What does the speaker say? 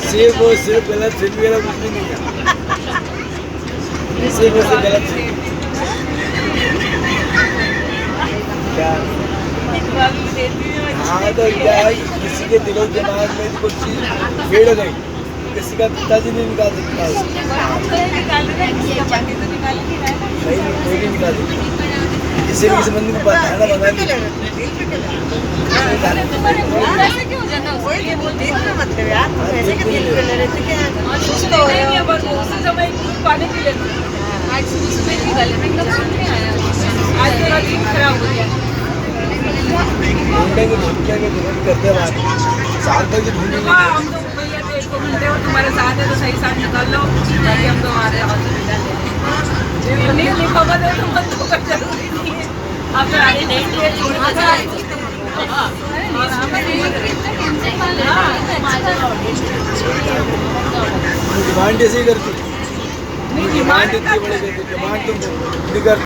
सिर्फ वो सिर्फ गलत फिल्म मेरा कुछ भी नहीं है, सिर्फ वो सिर्फ गलत फिल्म क्या। हाँ तो क्या है, किसी के दिलो दिमाग में कुछ चीज फेड़ गई, किसी का पिताजी नहीं निकाल सकता, नहीं कोई नहीं निकाल सकता, किसी भी किसी बंदे को पता है ना बना नहीं। करते बात साल भर की ढूंढ तुम्हारे साथ है तो सही साथ निकाल लो, ताकि हम तो हमारे नहीं लिखा हुआ तो मत तो कर जरूरी नहीं है, आप आगे नहीं किए डिमांड ऐसे ही करती, डिमांड इतनी बड़ी करती, डिमांड तुम नहीं करती।